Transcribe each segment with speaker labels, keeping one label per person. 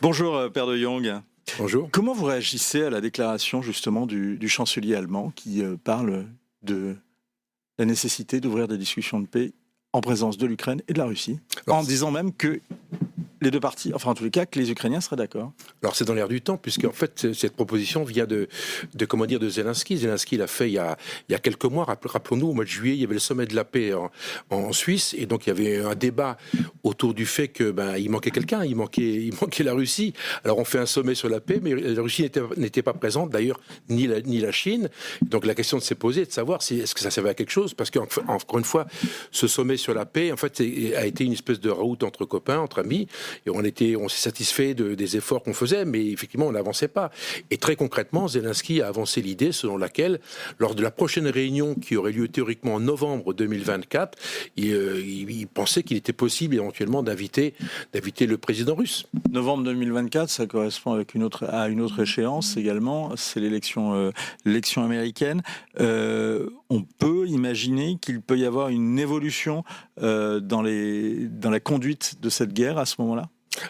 Speaker 1: Bonjour, Père de Jong.
Speaker 2: Bonjour.
Speaker 1: Comment vous réagissez à la déclaration justement du chancelier allemand qui parle de la nécessité d'ouvrir des discussions de paix en présence de l'Ukraine et de la Russie, en disant même que les deux parties, enfin en tous les cas, que les Ukrainiens seraient d'accord?
Speaker 2: Alors c'est dans l'air du temps, puisque en fait cette proposition vient de Zelensky. Zelensky l'a fait il y a quelques mois. Rappelons-nous, au mois de juillet, il y avait le sommet de la paix en Suisse, et donc il y avait un débat autour du fait que il manquait quelqu'un, il manquait la Russie. Alors on fait un sommet sur la paix, mais la Russie n'était pas présente, d'ailleurs ni la Chine. Donc la question s'est posée de savoir est-ce que ça servait à quelque chose, parce qu'encore une fois, ce sommet sur la paix, en fait, a été une espèce de route entre copains, entre amis. Et on s'est satisfait des efforts qu'on faisait, mais effectivement, on n'avançait pas. Et très concrètement, Zelensky a avancé l'idée selon laquelle, lors de la prochaine réunion qui aurait lieu théoriquement en novembre 2024, il pensait qu'il était possible éventuellement d'inviter le président russe.
Speaker 1: Novembre 2024, ça correspond à une autre échéance également, c'est l'élection américaine. On peut imaginer qu'il peut y avoir une évolution dans la conduite de cette guerre à ce moment-là?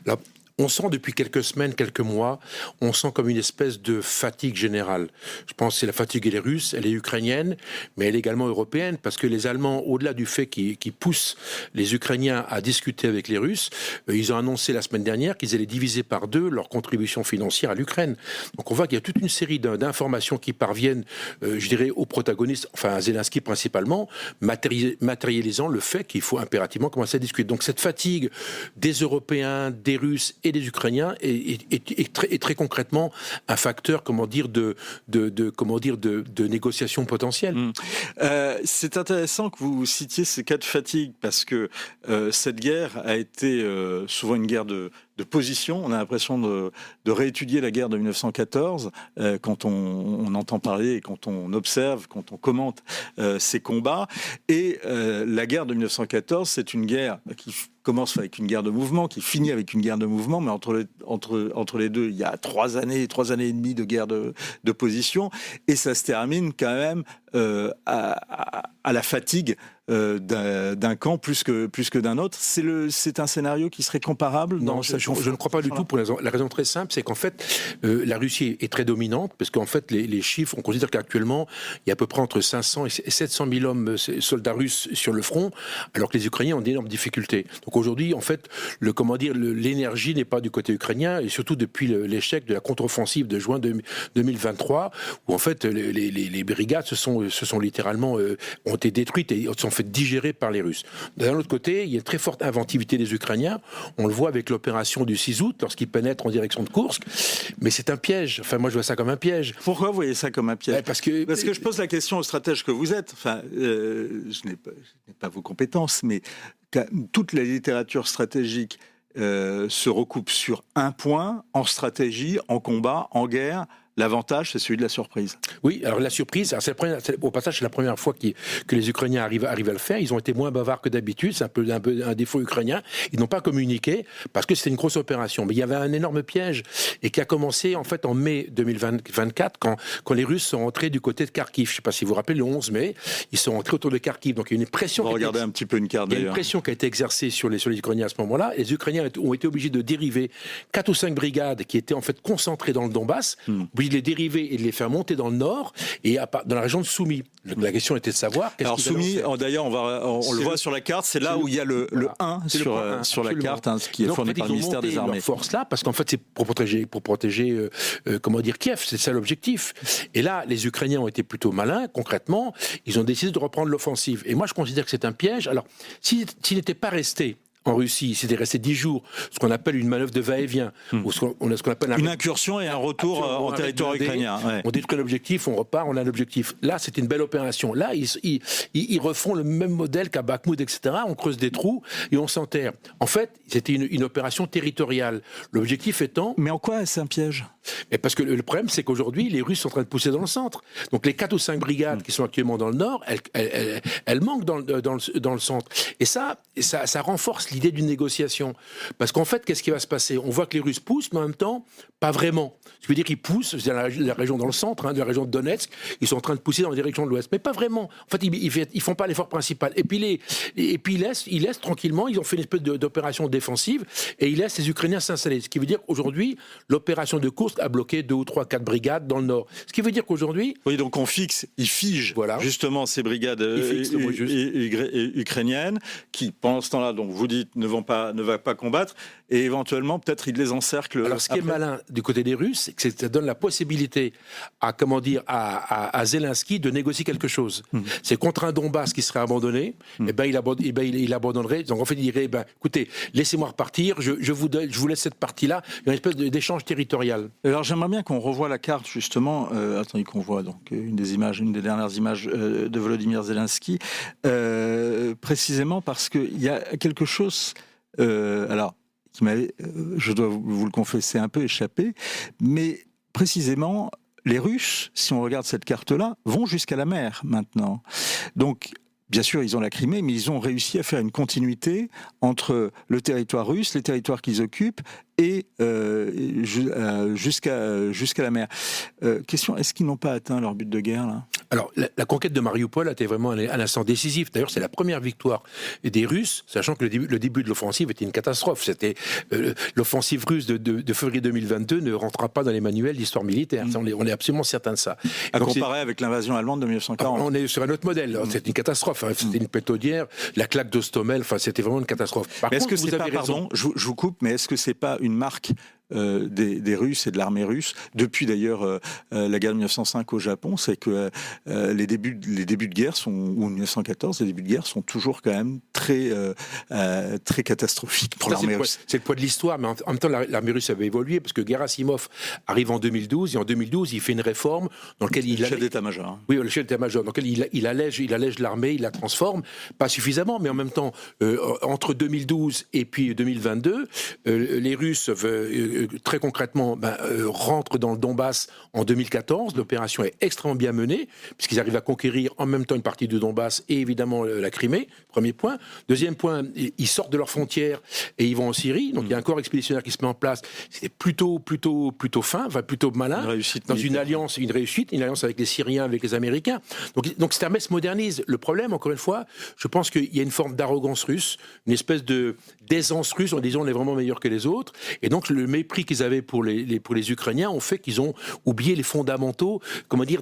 Speaker 2: Là, on sent depuis quelques semaines, quelques mois, on sent comme une espèce de fatigue générale. Je pense que c'est la fatigue, elle est russe, elle est ukrainienne, mais elle est également européenne, parce que les Allemands, au-delà du fait qu'ils poussent les Ukrainiens à discuter avec les Russes, ils ont annoncé la semaine dernière qu'ils allaient diviser par deux leur contribution financière à l'Ukraine. Donc on voit qu'il y a toute une série d'informations qui parviennent, je dirais, aux protagonistes, enfin à Zelensky principalement, matérialisant le fait qu'il faut impérativement commencer à discuter. Donc cette fatigue des Européens, des Russes et des Ukrainiens est très concrètement un facteur, de négociation potentielle.
Speaker 1: C'est intéressant que vous citiez ces cas de fatigue, parce que cette guerre a été souvent une guerre de position. On a l'impression de réétudier la guerre de 1914 quand on entend parler et quand on observe, quand on commente ces combats. Et la guerre de 1914, c'est une guerre qui commence avec une guerre de mouvement, qui finit avec une guerre de mouvement, mais entre les deux, il y a 3 années et demie de guerre de position, et ça se termine quand même à la fatigue d'un camp plus que d'un autre. C'est un scénario qui serait comparable dans cette...
Speaker 2: Je ne crois pas du tout, pour la raison très simple, c'est qu'en fait, la Russie est très dominante, parce qu'en fait, les chiffres, on considère qu'actuellement, il y a à peu près entre 500 et 700 000 hommes, soldats russes sur le front, alors que les Ukrainiens ont d'énormes difficultés. Donc aujourd'hui, en fait, l'énergie n'est pas du côté ukrainien, et surtout depuis l'échec de la contre-offensive de juin 2023, où en fait, les brigades se sont littéralement ont été détruites et sont fait digérer par les Russes. D'un autre côté, il y a une très forte inventivité des Ukrainiens. On le voit avec l'opération du 6 août, lorsqu'ils pénètrent en direction de Koursk. Mais c'est un piège. Enfin, moi, je vois ça comme un piège.
Speaker 1: Pourquoi vous voyez ça comme un piège?
Speaker 2: Parce que
Speaker 1: je pose la question au stratège que vous êtes. Enfin, je n'ai pas vos compétences, mais toute la littérature stratégique se recoupe sur un point, en stratégie, en combat, en guerre. L'avantage, c'est celui de la surprise.
Speaker 2: Oui, alors la surprise, au passage, c'est la première fois que les Ukrainiens arrivent à le faire. Ils ont été moins bavards que d'habitude, c'est un peu un défaut ukrainien. Ils n'ont pas communiqué parce que c'était une grosse opération. Mais il y avait un énorme piège, et qui a commencé en fait en mai 2024, quand les Russes sont entrés du côté de Kharkiv. Je ne sais pas si vous vous rappelez, le 11 mai, ils sont entrés autour de Kharkiv. Donc il y a une pression.
Speaker 1: Regardez un petit peu une carte.
Speaker 2: Il y a une pression qui a été exercée sur les Ukrainiens à ce moment-là. Les Ukrainiens ont été obligés de dériver 4 ou 5 brigades qui étaient en fait concentrées dans le Donbass, de les dériver et de les faire monter dans le nord et dans la région de Soumy. La question était de savoir...
Speaker 1: Alors Soumy, d'ailleurs, on le voit sur la carte, c'est là où il y a le 1 sur la carte, qui est fourni par le ministère des Armées.
Speaker 2: Force là, parce qu'en fait, c'est pour protéger Kiev, c'est ça l'objectif. Et là, les Ukrainiens ont été plutôt malins, concrètement, ils ont décidé de reprendre l'offensive. Et moi, je considère que c'est un piège. Alors, s'ils n'étaient pas restés en Russie, c'était resté 10 jours, ce qu'on appelle une manœuvre de va-et-vient, ou ce qu'on appelle
Speaker 1: une incursion et un retour en territoire ukrainien. Ouais.
Speaker 2: On détruit l'objectif, on repart, on a l'objectif. Là, c'était une belle opération. Là, ils refont le même modèle qu'à Bakhmout, etc. On creuse des trous et on s'enterre. En fait, c'était une opération territoriale. L'objectif étant...
Speaker 1: Mais en quoi est-ce un piège?
Speaker 2: Mais parce que le problème, c'est qu'aujourd'hui, les Russes sont en train de pousser dans le centre. Donc les 4 ou 5 brigades qui sont actuellement dans le nord, elles manquent dans le centre. Et ça renforce l'idée d'une négociation. Parce qu'en fait, qu'est-ce qui va se passer? On voit que les Russes poussent, mais en même temps, pas vraiment. Je veux dire qu'ils poussent, c'est la région dans le centre, de la région de Donetsk, ils sont en train de pousser dans la direction de l'ouest. Mais pas vraiment. En fait, ils font pas l'effort principal. Et puis ils laissent tranquillement, ils ont fait une espèce d'opération défensive, et ils laissent les Ukrainiens s'installer. Ce qui veut dire qu'aujourd'hui, l'opération de Kursk a bloqué 2 ou 3, 4 brigades dans le nord. Ce qui veut dire qu'aujourd'hui...
Speaker 1: Oui, donc ils figent justement ces brigades ukrainiennes qui, pendant ce temps-là, donc vous dites, ne vont pas combattre, et éventuellement, peut-être, ils les encerclent.
Speaker 2: Alors, ce qui est malin du côté des Russes, c'est que ça donne la possibilité à Zelensky de négocier quelque chose. C'est contre un Donbass qui serait abandonné, il abandonnerait. Donc, en fait, il dirait, écoutez, laissez-moi repartir, je vous laisse cette partie-là, une espèce d'échange territorial.
Speaker 1: Alors, j'aimerais bien qu'on revoie la carte, justement. Attendez qu'on voit donc une des dernières images de Volodymyr Zelensky, précisément parce qu'il y a quelque chose... qui m'avait, je dois vous le confesser, un peu échappé, mais précisément, les Russes, si on regarde cette carte-là, vont jusqu'à la mer maintenant. Donc, bien sûr, ils ont la Crimée, mais ils ont réussi à faire une continuité entre le territoire russe, les territoires qu'ils occupent, et jusqu'à la mer. Question, est-ce qu'ils n'ont pas atteint leur but de guerre, là ?
Speaker 2: Alors, la conquête de Mariupol a été vraiment un instant décisif. D'ailleurs, c'est la première victoire des Russes, sachant que le début de l'offensive était une catastrophe. C'était l'offensive russe de février 2022 ne rentrera pas dans les manuels d'histoire militaire. On est absolument certain de ça.
Speaker 1: À comparer avec l'invasion allemande de 1940.
Speaker 2: On est sur un autre modèle. C'était une catastrophe. C'était une pétaudière, la claque d'Hostomel. Enfin, c'était vraiment une catastrophe. Par contre,
Speaker 1: vous avez raison. Je vous coupe, mais est-ce que c'est pas une marque des Russes et de l'armée russe, depuis d'ailleurs la guerre de 1905 au Japon, c'est que les débuts de guerre ou 1914, les débuts de guerre sont toujours quand même très catastrophiques pour l'armée russe.
Speaker 2: C'est le poids de l'histoire, mais en même temps l'armée russe avait évolué, parce que Gerasimov arrive en 2012, et en 2012 il fait une réforme dans laquelle
Speaker 1: le chef d'état-major.
Speaker 2: Oui, le chef d'état-major, dans lequel il allège l'armée, il la transforme, pas suffisamment, mais en même temps, entre 2012 et puis 2022, les Russes très concrètement rentrent dans le Donbass en 2014. L'opération est extrêmement bien menée, puisqu'ils arrivent à conquérir en même temps une partie du Donbass et évidemment la Crimée, premier point. Deuxième point, ils sortent de leurs frontières et ils vont en Syrie, donc il y a un corps expéditionnaire qui se met en place. C'était plutôt fin, plutôt malin, une alliance avec les Syriens, avec les Américains. Donc cette armée se modernise. Le problème, encore une fois, je pense qu'il y a une forme d'arrogance russe, une espèce d'aisance russe en disant on est vraiment meilleur que les autres, et donc le mépris qu'ils avaient pour les Ukrainiens ont fait qu'ils ont oublié les fondamentaux,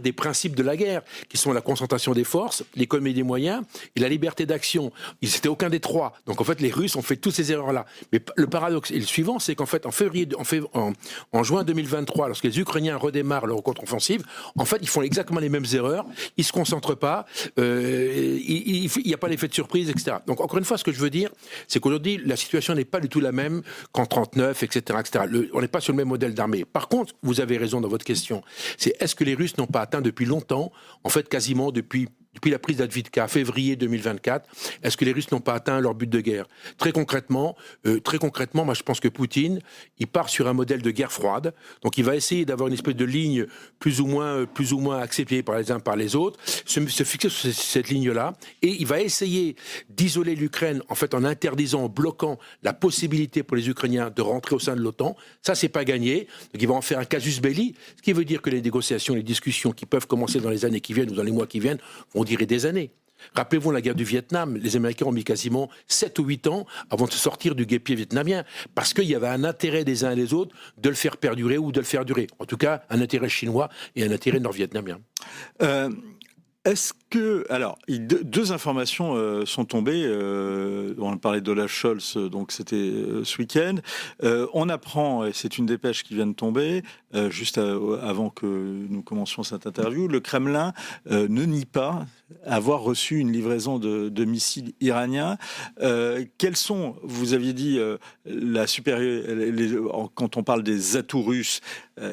Speaker 2: des principes de la guerre, qui sont la concentration des forces, l'économie des moyens et la liberté d'action. Ils n'étaient aucun des trois. Donc en fait, les Russes ont fait toutes ces erreurs-là. Mais le paradoxe est le suivant, c'est qu'en fait, en juin 2023, lorsque les Ukrainiens redémarrent leur contre-offensive, en fait, ils font exactement les mêmes erreurs. Ils se concentrent pas. Il n'y a pas l'effet de surprise, etc. Donc encore une fois, ce que je veux dire, c'est qu'aujourd'hui, la situation n'est pas du tout la même qu'en 39, etc., etc. On n'est pas sur le même modèle d'armée. Par contre, vous avez raison dans votre question. C'est est-ce que les Russes n'ont pas atteint depuis longtemps, en fait quasiment depuis la prise d'Advitka, février 2024, est-ce que les Russes n'ont pas atteint leur but de guerre ? Très concrètement, moi je pense que Poutine, il part sur un modèle de guerre froide, donc il va essayer d'avoir une espèce de ligne plus ou moins acceptée par les uns par les autres, se fixer sur cette ligne-là, et il va essayer d'isoler l'Ukraine en fait en interdisant, en bloquant la possibilité pour les Ukrainiens de rentrer au sein de l'OTAN. Ça, c'est pas gagné, donc il va en faire un casus belli, ce qui veut dire que les négociations, les discussions qui peuvent commencer dans les années qui viennent ou dans les mois qui viennent vont durer des années. Rappelez-vous la guerre du Vietnam, les Américains ont mis quasiment 7 ou 8 ans avant de se sortir du guêpier vietnamien, parce qu'il y avait un intérêt des uns et des autres de le faire perdurer ou de le faire durer. En tout cas, un intérêt chinois et un intérêt nord-vietnamien.
Speaker 1: Est-ce que... Alors, deux informations sont tombées. On parlait d'Olaf Scholz, donc c'était ce week-end. On apprend, et c'est une dépêche qui vient de tomber, juste avant que nous commencions cette interview, le Kremlin ne nie pas avoir reçu une livraison de missiles iraniens. Quels sont, vous aviez dit, quand on parle des atouts russes,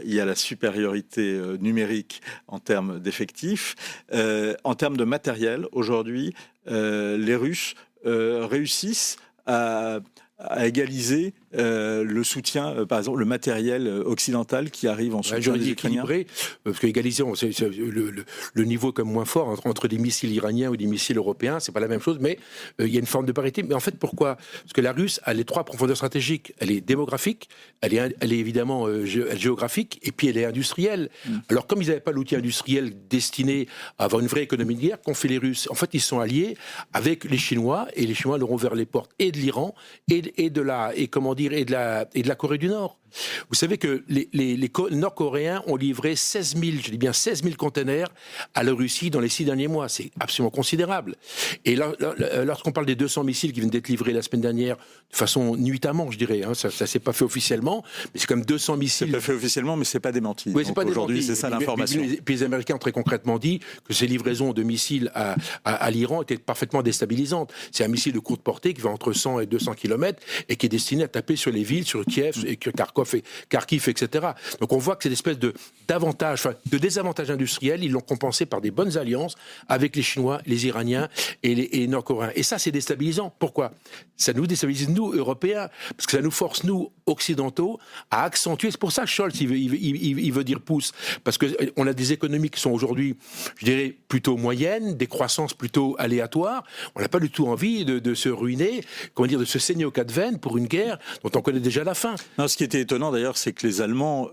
Speaker 1: il y a la supériorité numérique en termes d'effectifs. En termes de matériel, aujourd'hui, les Russes réussissent à égaliser le soutien, par exemple, le matériel occidental qui arrive en soutien des Ukrainiens?
Speaker 2: Parce que égaliser, le niveau est quand même moins fort entre des missiles iraniens ou des missiles européens, c'est pas la même chose, mais il y a une forme de parité. Mais en fait, pourquoi? Parce que la Russe a les trois profondeurs stratégiques. Elle est démographique, elle est évidemment géographique, et puis elle est industrielle. Alors, comme ils n'avaient pas l'outil industriel destiné à avoir une vraie économie de guerre, qu'ont fait les Russes? En fait, ils sont alliés avec les Chinois, et les Chinois leur ont ouvert les portes et de l'Iran et de la Corée du Nord. Vous savez que les Nord-Coréens ont livré 16 000 containers à la Russie dans les 6 derniers mois. C'est absolument considérable. Et lorsqu'on parle des 200 missiles qui viennent d'être livrés la semaine dernière, de façon nuitamment, je dirais, ça s'est pas fait officiellement, mais c'est comme 200 missiles.
Speaker 1: C'est pas fait officiellement, mais c'est pas démenti.
Speaker 2: Oui, c'est pas
Speaker 1: aujourd'hui,
Speaker 2: démenti.
Speaker 1: C'est ça l'information.
Speaker 2: Puis les Américains ont très concrètement dit que ces livraisons de missiles à l'Iran étaient parfaitement déstabilisantes. C'est un missile de courte portée qui va entre 100 et 200 km et qui est destiné à taper sur les villes, sur Kiev et Kharkiv, etc. Donc on voit que c'est une espèce de désavantage industriel. Ils l'ont compensé par des bonnes alliances avec les Chinois, les Iraniens et les Nord-Coréens. Et ça, c'est déstabilisant. Pourquoi? Ça nous déstabilise, nous, Européens, parce que ça nous force, nous, Occidentaux, à accentuer. C'est pour ça que Scholz, il veut dire pouce. Parce qu'on a des économies qui sont aujourd'hui, je dirais, plutôt moyennes, des croissances plutôt aléatoires. On n'a pas du tout envie de se ruiner, de se saigner aux quatre veines pour une guerre dont on connaît déjà la fin.
Speaker 1: Non, ce qui était étonnant d'ailleurs, c'est que les Allemands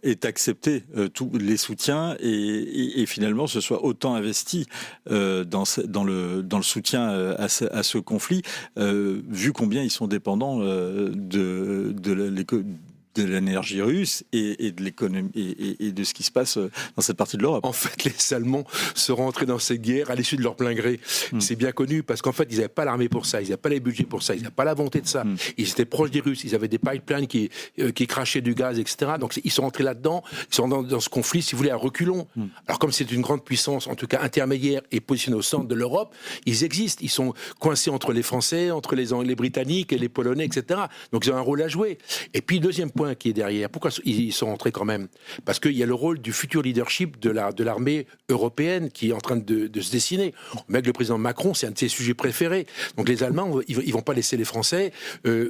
Speaker 1: aient accepté tous les soutiens et finalement se soient autant investis dans le soutien à ce conflit, vu combien ils sont dépendants de l'énergie russe et de l'économie et de ce qui se passe dans cette partie de l'Europe.
Speaker 2: En fait, les Allemands sont rentrés dans cette guerre à l'issue de leur plein gré. C'est bien connu parce qu'en fait, ils n'avaient pas l'armée pour ça, ils n'avaient pas les budgets pour ça, ils n'avaient pas la volonté de ça. Ils étaient proches des Russes, ils avaient des pipelines qui crachaient du gaz, etc. Donc ils sont rentrés là-dedans, ils sont dans ce conflit, si vous voulez, à reculons. Alors comme c'est une grande puissance, en tout cas intermédiaire et positionnée au centre de l'Europe, ils existent, ils sont coincés entre les Français, entre les Britanniques et les Polonais, etc. Donc ils ont un rôle à jouer. Et puis deuxième point qui est derrière. Pourquoi ils sont rentrés quand même? Parce qu'il y a le rôle du futur leadership de l'armée européenne qui est en train de se dessiner. Même le président Macron, c'est un de ses sujets préférés. Donc les Allemands, ils vont pas laisser les Français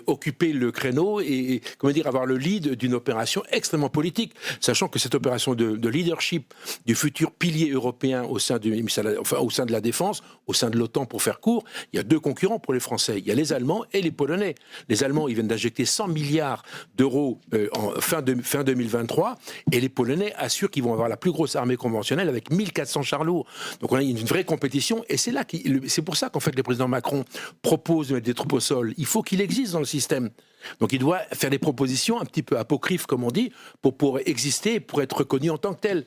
Speaker 2: occuper le créneau et avoir le lead d'une opération extrêmement politique, sachant que cette opération de leadership du futur pilier européen au sein de la défense, au sein de l'OTAN pour faire court, il y a deux concurrents pour les Français. Il y a les Allemands et les Polonais. Les Allemands, ils viennent d'injecter 100 milliards d'euros en fin 2023, et les Polonais assurent qu'ils vont avoir la plus grosse armée conventionnelle avec 1400 chars lourds. Donc on a une vraie compétition, et c'est pour ça qu'en fait le président Macron propose de mettre des troupes au sol. Il faut qu'il existe dans le système. Donc il doit faire des propositions un petit peu apocryphes, comme on dit, pour exister, pour être reconnu en tant que tel.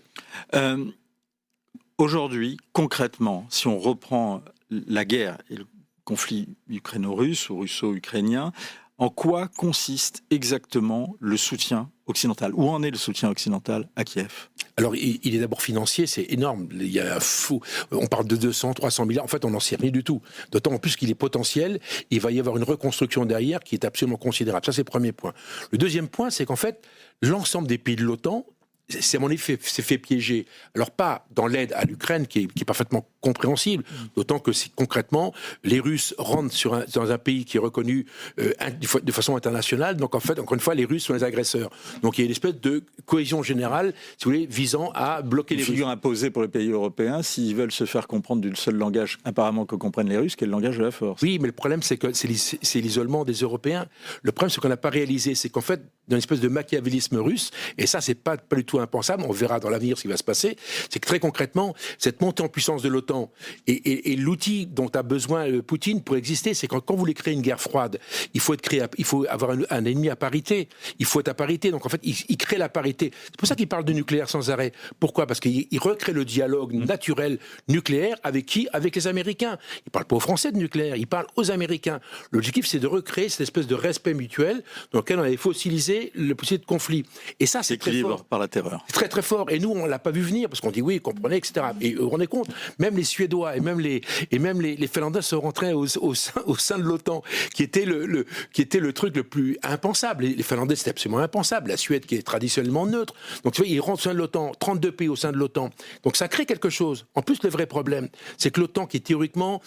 Speaker 1: Aujourd'hui, concrètement, si on reprend la guerre et le conflit ukraino-russe ou russo-ukrainien, en quoi consiste exactement le soutien occidental? Où en est le soutien occidental à Kiev?
Speaker 2: Alors, il est d'abord financier, c'est énorme. Il y a on parle de 200, 300 milliards. En fait, on n'en sait rien du tout. D'autant plus qu'il est potentiel. Il va y avoir une reconstruction derrière qui est absolument considérable. Ça, c'est le premier point. Le deuxième point, c'est qu'en fait, l'ensemble des pays de l'OTAN s'est fait piéger. Alors pas dans l'aide à l'Ukraine, qui est parfaitement compréhensible, d'autant que concrètement, les Russes rentrent dans un pays qui est reconnu de façon internationale. Donc en fait, encore une fois, les Russes sont les agresseurs. Donc il y a une espèce de cohésion générale, si vous voulez, visant à bloquer les Russes. Une
Speaker 1: figure imposée pour les pays européens s'ils veulent se faire comprendre du seul langage apparemment que comprennent les Russes, qui est le langage de la force.
Speaker 2: Oui, mais le problème, c'est que c'est l'isolement des Européens. Le problème, c'est qu'on n'a pas réalisé, c'est qu'en fait, dans une espèce de machiavélisme russe, et ça, c'est pas du tout impensable, on verra dans l'avenir ce qui va se passer, c'est que très concrètement, cette montée en puissance de l'OTAN et l'outil dont a besoin Poutine pour exister, c'est quand vous voulez créer une guerre froide, il faut avoir un ennemi à parité, il faut être à parité, donc en fait, il crée la parité. C'est pour ça qu'il parle de nucléaire sans arrêt. Pourquoi? Parce qu'il recrée le dialogue naturel nucléaire avec qui? Avec les Américains. Il parle pas aux Français de nucléaire, il parle aux Américains. L'objectif, c'est de recréer cette espèce de respect mutuel dans lequel on avait fossilisé le possible de conflit. Et ça, c'est très fort.
Speaker 1: Par la terreur.
Speaker 2: C'est très très fort. Et nous, on l'a pas vu venir parce qu'on dit oui, comprenez, etc. Et on est compte. Même les Suédois et même les Finlandais se rentraient au sein de l'OTAN, qui était le truc le plus impensable. Les Finlandais, c'était absolument impensable. La Suède, qui est traditionnellement neutre. Donc, tu vois, ils rentrent au sein de l'OTAN, 32 pays au sein de l'OTAN. Donc, ça crée quelque chose. En plus, le vrai problème, c'est que l'OTAN, qui est théoriquement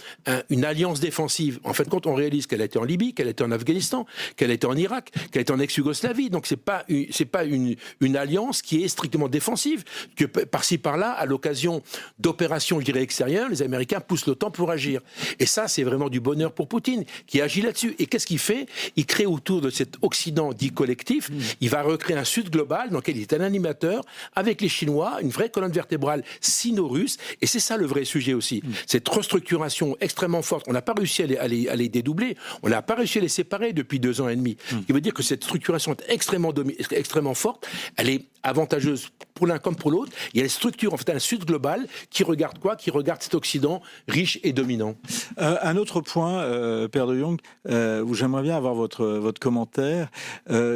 Speaker 2: une alliance défensive, en fait, quand on réalise qu'elle a été en Libye, qu'elle a été en Afghanistan, qu'elle a été en Irak, qu'elle a été en ex-Yougoslavie, donc c'est pas une alliance qui est strictement défensive, que par-ci par-là, à l'occasion d'opérations, je dirais, extérieures, les Américains poussent l'OTAN pour agir. Et ça, c'est vraiment du bonheur pour Poutine, qui agit là-dessus. Et qu'est-ce qu'il fait? Il crée autour de cet Occident dit collectif, il va recréer un Sud global dans lequel il est un animateur, avec les Chinois, une vraie colonne vertébrale sino-russe, et c'est ça le vrai sujet aussi. Cette restructuration extrêmement forte, on n'a pas réussi à les dédoubler, on n'a pas réussi à les séparer depuis 2 ans et demi. Ce qui veut dire que cette structuration est extrêmement forte, elle est avantageuse pour l'un comme pour l'autre. Il y a une structure, en fait, un Sud global qui regarde quoi? Qui regarde cet Occident riche et dominant.
Speaker 1: Un autre point, Père de Jong, où j'aimerais bien avoir votre commentaire,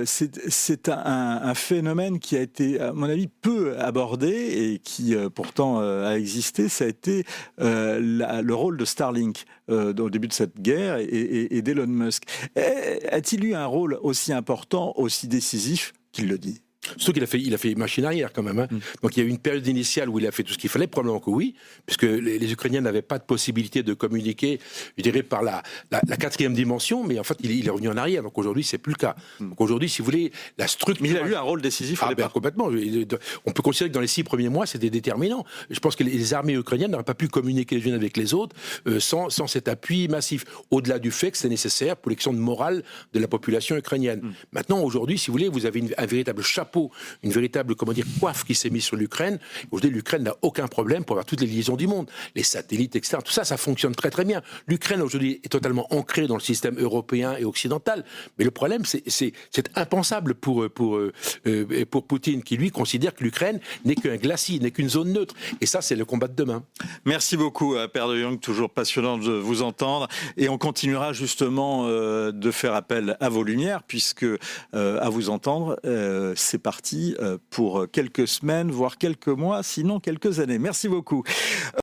Speaker 1: c'est un phénomène qui a été, à mon avis, peu abordé et qui pourtant a existé, ça a été le rôle de Starlink au début de cette guerre et d'Elon Musk. A-t-il eu un rôle aussi important, aussi décisif qu'il le dit?
Speaker 2: Surtout qu'il a fait machine arrière quand même. Hein. Donc il y a eu une période initiale où il a fait tout ce qu'il fallait, probablement que oui, puisque les Ukrainiens n'avaient pas de possibilité de communiquer, je dirais, par la 4e dimension, mais en fait il est revenu en arrière. Donc aujourd'hui c'est plus le cas. Donc aujourd'hui, si vous voulez, la structure.
Speaker 1: Mais il a eu un rôle décisif au départ.
Speaker 2: Complètement. On peut considérer que dans les 6 premiers mois, c'était déterminant. Je pense que les armées ukrainiennes n'auraient pas pu communiquer les unes avec les autres sans cet appui massif. Au-delà du fait que c'est nécessaire pour l'élection de morale de la population ukrainienne. Maintenant, aujourd'hui, si vous voulez, vous avez un véritable chapeau, une véritable, coiffe qui s'est mise sur l'Ukraine. Aujourd'hui, l'Ukraine n'a aucun problème pour avoir toutes les liaisons du monde, les satellites, etc. Tout ça, ça fonctionne très très bien. L'Ukraine aujourd'hui est totalement ancrée dans le système européen et occidental. Mais le problème, c'est impensable pour Poutine, qui lui considère que l'Ukraine n'est qu'un glacis, n'est qu'une zone neutre. Et ça, c'est le combat de demain.
Speaker 1: Merci beaucoup, Père de Jong, toujours passionnant de vous entendre. Et on continuera justement de faire appel à vos lumières, puisque à vous entendre, c'est parti pour quelques semaines, voire quelques mois, sinon quelques années. Merci beaucoup.